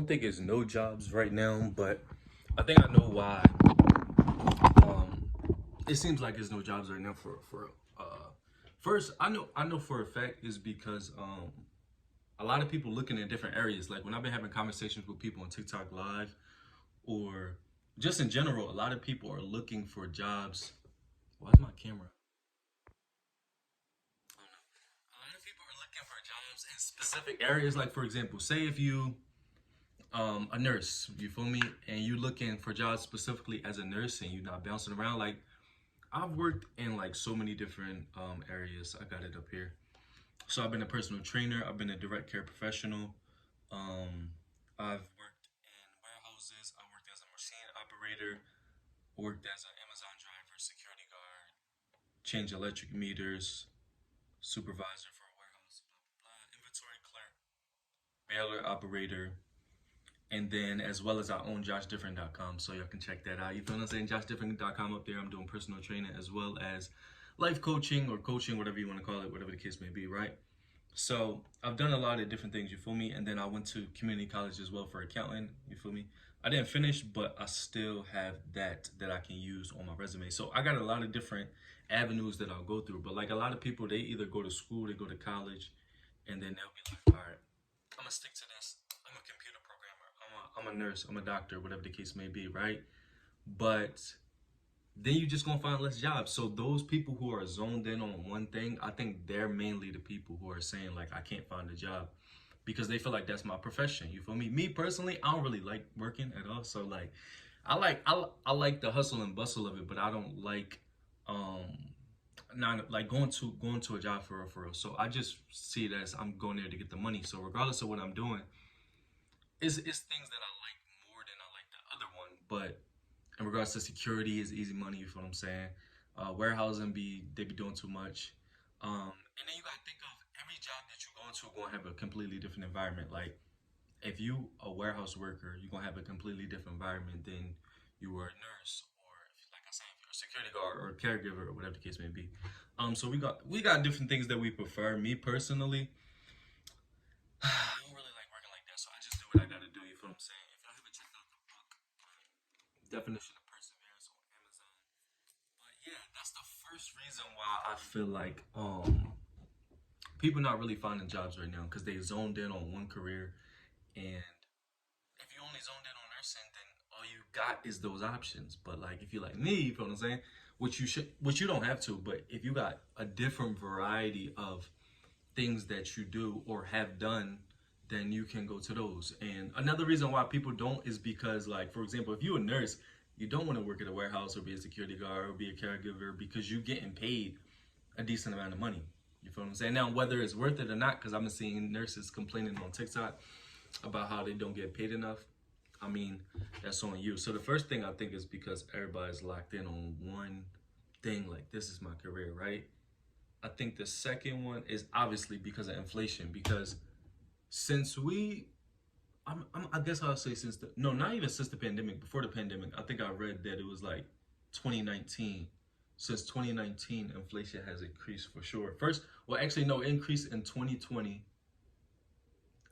don't think it's no jobs right now, but I think I know why. Um, it seems like there's no jobs right now for first. I know for a fact is because a lot of people looking in different areas. Like when I've been having conversations with people on TikTok Live or just in general, a lot of people are looking for jobs. Why's my camera? I don't know. A lot of people are looking for jobs in specific areas. Like for example, say if you a nurse, you feel me, and you looking for jobs specifically as a nurse, and you're not bouncing around. Like I've worked in like so many different areas. I got it up here. So I've been a personal trainer. I've been a direct care professional. I've worked in warehouses. I worked as a machine operator. Worked as an Amazon driver, security guard, change electric meters, supervisor for a warehouse, blah blah blah, inventory clerk, baler operator, and then as well as I own Joshdifferent.com, so y'all can check that out. You feel what I'm saying? Joshdifferent.com up there. I'm doing personal training as well as life coaching or coaching, whatever you want to call it, whatever the case may be, right? So I've done a lot of different things, you feel me? And then I went to community college as well for accounting, you feel me? I didn't finish, but I still have that I can use on my resume. So I got a lot of different avenues that I'll go through. But like a lot of people, they either go to school, they go to college, and then they'll be like, all right, I'm gonna stick to this. I'm a computer programmer. I'm a nurse. I'm a doctor. Whatever the case may be, right? But then you just gonna find less jobs. So those people who are zoned in on one thing, I think they're mainly the people who are saying like I can't find a job because they feel like that's my profession. You feel me? Me personally, I don't really like working at all. So like, I like the hustle and bustle of it, but I don't like um not like going to a job for real for real. So I just see it as I'm going there to get the money. So regardless of what I'm doing, it's things that I like more than I like the other one. But in regards to security, is easy money. You feel what I'm saying? Warehousing they be doing too much. And then you gotta think of every job that you go into gonna have a completely different environment. Like if you a warehouse worker, you're gonna have a completely different environment than you were a nurse or like I said, if you're a security guard or a caregiver or whatever the case may be. So we got different things that we prefer. Me personally, I don't really like working like that, so I just do what I gotta do. You feel what I'm saying? If I haven't checked out the book, Definition of Perseverance on Amazon, but yeah, that's the first reason why I feel like people not really finding jobs right now because they zoned in on one career, and if you only zoned in on nursing, then all you got is those options. But like if you like me, you feel what I'm saying? Which you don't have to, but if you got a different variety of things that you do or have done, then you can go to those. And another reason why people don't is because, like, for example, if you're a nurse, you don't want to work at a warehouse or be a security guard or be a caregiver because you're getting paid a decent amount of money. You feel what I'm saying? Now, whether it's worth it or not, because I've been seeing nurses complaining on TikTok about how they don't get paid enough. I mean, that's on you. So the first thing I think is because everybody's locked in on one thing, like this is my career, right? I think the second one is obviously because of inflation. Because since I guess I'll say since the no, not even since the pandemic. Before the pandemic, I think I read that it was like 2019. Since 2019, inflation has increased for sure. First, well, actually, no, increase in 2020,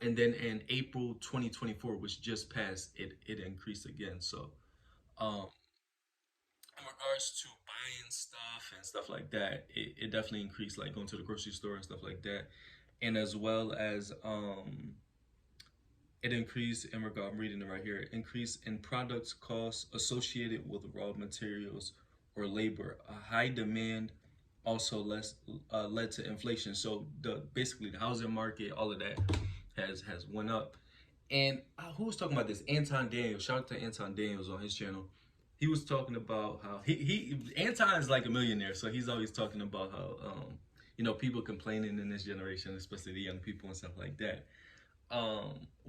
and then in April 2024, which just passed, it increased again. So, um, in regards to buying stuff and stuff like that, it definitely increased, like going to the grocery store and stuff like that. And as well as it increased in regard, I'm reading it right here, increase in products costs associated with raw materials or labor. A high demand also led to inflation. So the basically the housing market, all of that has went up. And who was talking about this? Anton Daniels. Shout out to Anton Daniels on his channel. He was talking about how he Anton is like a millionaire, so he's always talking about how people complaining in this generation, especially the young people and stuff like that.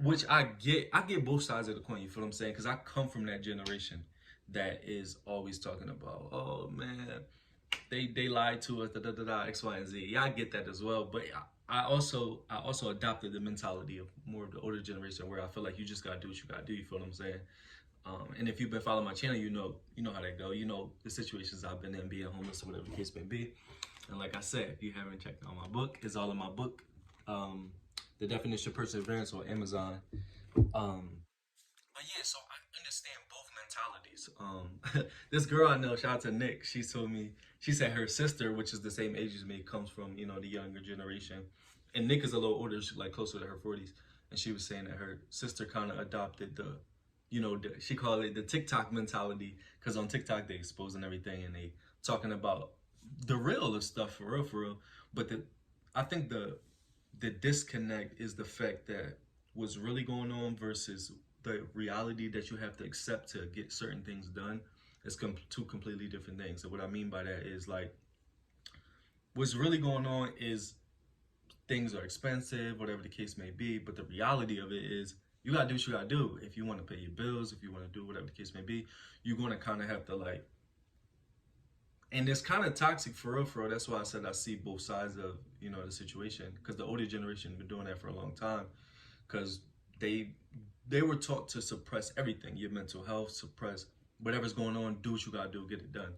Which I get both sides of the coin. You feel what I'm saying? Because I come from that generation that is always talking about, oh man, they lied to us, da da da da, X, Y, and Z. Yeah, I get that as well. But I also adopted the mentality of more of the older generation where I feel like you just gotta do what you gotta do. You feel what I'm saying? And if you've been following my channel, you know how that go. You know the situations I've been in, being homeless or whatever the case may be. And like I said, if you haven't checked out my book, it's all in my book. The Definition of Perseverance on Amazon. Um, Yeah, so I understand both mentalities. This girl I know, shout out to Nick, she told me, she said her sister, which is the same age as me, comes from, the younger generation. And Nick is a little older, she's like closer to her 40s. And she was saying that her sister kind of adopted she called it the TikTok mentality, because on TikTok they exposing everything and they talking about the real of stuff for real. But I think the disconnect is the fact that what's really going on versus the reality that you have to accept to get certain things done is two completely different things. So what I mean by that is like what's really going on is things are expensive, whatever the case may be, but the reality of it is you gotta do what you gotta do. If you want to pay your bills, if you want to do whatever the case may be, you're gonna kind of have to like, and it's kind of toxic for real. That's why I said I see both sides of the situation, because the older generation been doing that for a long time, because they they were taught to suppress everything, your mental health, suppress whatever's going on, do what you gotta do, get it done.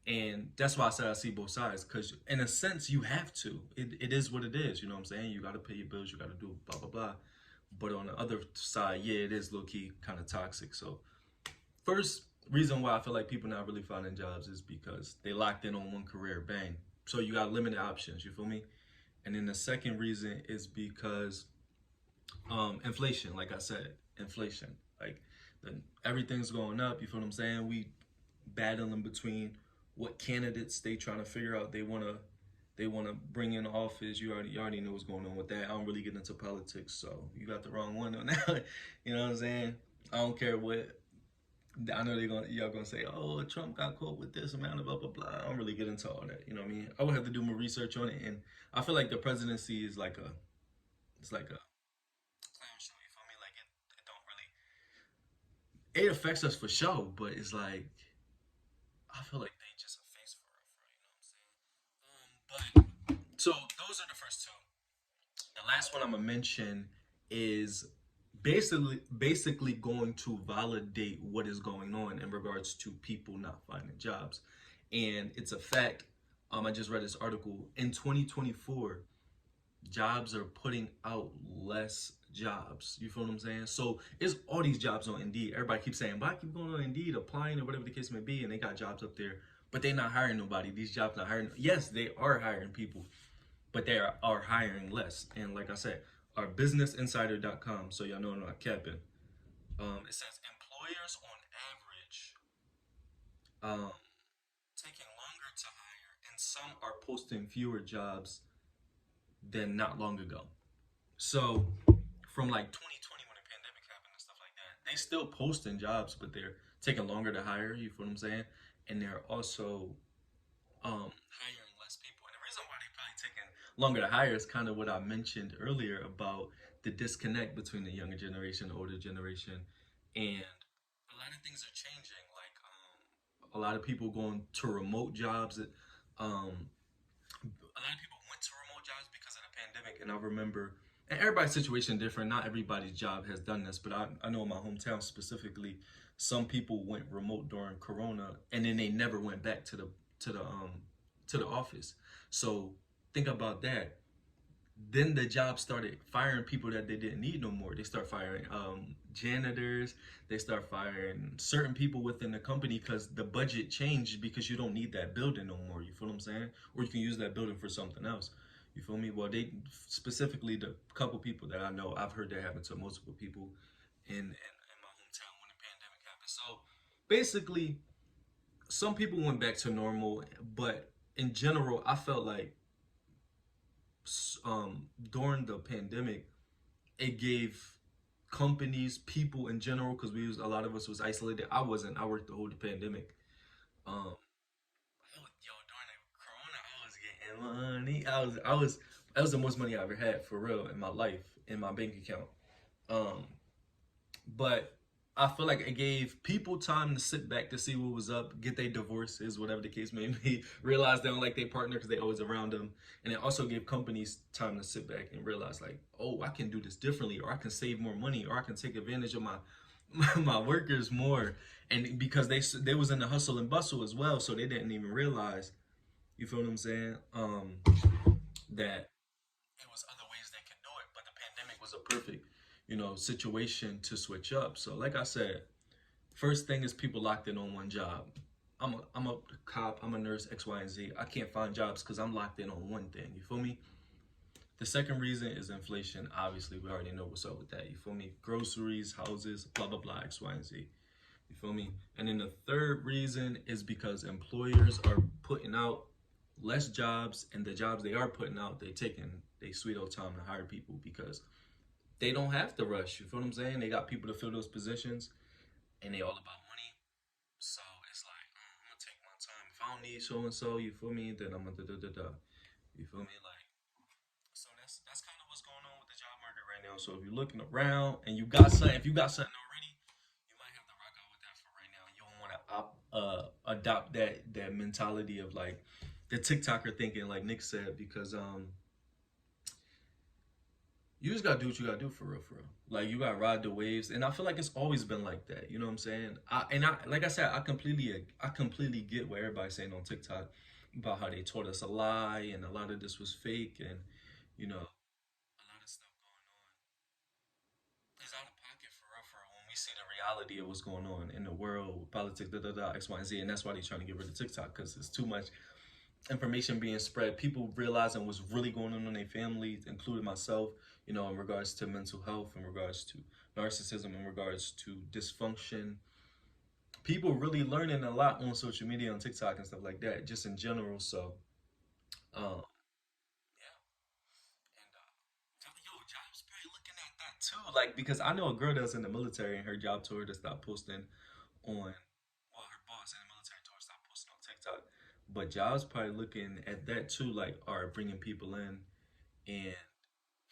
And that's why I said I see both sides, because in a sense you have to. It is what it is, you know what I'm saying? You gotta pay your bills, you gotta do blah blah blah. But on the other side, yeah, it is low key kind of toxic. So first reason why I feel like people not really finding jobs is because they locked in on one career, bang. So you got limited options, you feel me? And then the second reason is because inflation, like I said, inflation. Like everything's going up, you feel what I'm saying? We battling between what candidates they trying to figure out they wanna bring in office. You already know what's going on with that. I don't really get into politics, so you got the wrong one on that. You know what I'm saying? I don't care what. I know y'all gonna say, oh, Trump got caught with this amount of blah blah blah. I don't really get into all that. You know what I mean? I would have to do more research on it, and I feel like the presidency is like it's like a clown show. You feel me? Like it don't really, it affects us for sure, but it's like I feel like they just a face for it, you know what I'm saying? But so those are the first two. The last one I'm gonna mention is basically going to validate what is going on in regards to people not finding jobs, and it's a fact. I just read this article in 2024. Jobs are putting out less jobs. You feel what I'm saying? So it's all these jobs on Indeed. Everybody keeps saying, but I keep going on Indeed, applying or whatever the case may be, and they got jobs up there, but they're not hiring nobody. These jobs not hiring. Yes, they are hiring people, but they are hiring less. And like I said, our businessinsider.com, so y'all know I'm not capping. It says employers on average taking longer to hire, and some are posting fewer jobs than not long ago. So from like 2020 when the pandemic happened and stuff like that, they still posting jobs, but they're taking longer to hire. You feel what I'm saying? And they're also hiring less people. And the reason why they probably taking longer to hire is kind of what I mentioned earlier about the disconnect between the younger generation, the older generation, and a lot of things are changing. Like a lot of people going to remote jobs. A lot of people went to remote jobs because of the pandemic, and I remember, and everybody's situation different. Not everybody's job has done this, but I know in my hometown specifically, some people went remote during Corona, and then they never went back to the office. So think about that. Then the job started firing people that they didn't need no more. They start firing janitors. They start firing certain people within the company because the budget changed, because you don't need that building no more. You feel what I'm saying? Or you can use that building for something else. You feel me? Well, they specifically, the couple people that I know, I've heard that happen to multiple people in my hometown when the pandemic happened. So basically, some people went back to normal, but in general, I felt like during the pandemic, it gave companies, people in general, because a lot of us was isolated. I wasn't. I worked the whole pandemic. Yo, during the Corona, I was getting money. That was the most money I ever had for real in my life, in my bank account. Um, but I feel like it gave people time to sit back to see what was up, get their divorces, whatever the case may be, realize they don't like their partner because they always around them, and it also gave companies time to sit back and realize like, oh, I can do this differently, or I can save more money, or I can take advantage of my my workers more, and because they was in the hustle and bustle as well, so they didn't even realize. You feel what I'm saying? That it was other ways they could do it, but the pandemic was a perfect, situation to switch up. So like I said, first thing is people locked in on one job. I'm a cop, I'm a nurse, X, Y, and Z. I can't find jobs because I'm locked in on one thing. You feel me? The second reason is inflation. Obviously, we already know what's up with that. You feel me? Groceries, houses, blah, blah, blah, X, Y, and Z. You feel me? And then the third reason is because employers are putting out less jobs, and the jobs they are putting out, they sweet old time to hire people because they don't have to rush. You feel what I'm saying? They got people to fill those positions, and they all about money. So it's like, I'm gonna take my time. If I don't need so and so, you feel me? Then I'm gonna da da da da. You feel me? Like, so that's kind of what's going on with the job market right now. So if you're looking around and you got something, if you got something already, you might have to rock out with that for right now. You don't want to adopt that mentality of like the TikToker thinking, like Nick said, because you just gotta do what you gotta do for real, for real. Like you gotta ride the waves, and I feel like it's always been like that. You know what I'm saying? Like I said, I completely get what everybody's saying on TikTok about how they told us a lie and a lot of this was fake, and a lot of stuff going on is out of pocket for real when we see the reality of what's going on in the world, politics, da da da, X, Y, and Z, and that's why they're trying to get rid of TikTok because it's too much information being spread, people realizing what's really going on in their families, including myself, in regards to mental health, in regards to narcissism, in regards to dysfunction. People really learning a lot on social media, on TikTok and stuff like that, just in general. So, um, yeah. And yo, Job's probably looking at that too. Like, because I know a girl that's in the military and her job told her to stop posting on, well, her boss in the military told her to stop posting on TikTok. But Jobs probably looking at that too, like, are bringing people in, and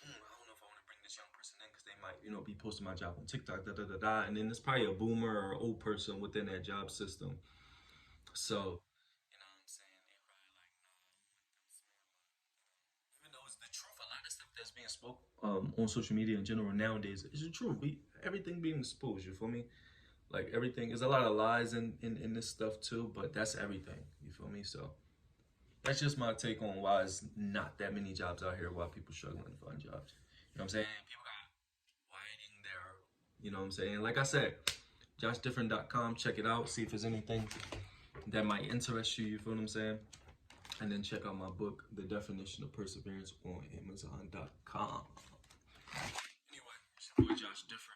I don't know if I want to bring this young person in because they might, be posting my job on TikTok, da da da da. And then there's probably a boomer or old person within that job system. So, you know what I'm saying? They probably like, no, I don't want them for even though it's the truth, a lot of stuff that's being spoke on social media in general nowadays is the truth. Everything being exposed, you feel me? Like everything, there's a lot of lies in this stuff too, but that's everything. You feel me? So that's just my take on why it's not that many jobs out here, why people struggling to find jobs. You know what I'm saying? People got writing there. You know what I'm saying? Like I said, Joshdifferent.com, check it out, see if there's anything that might interest you, you feel what I'm saying? And then check out my book, The Definition of Perseverance, on Amazon.com. Anyway, it's your boy Josh Different.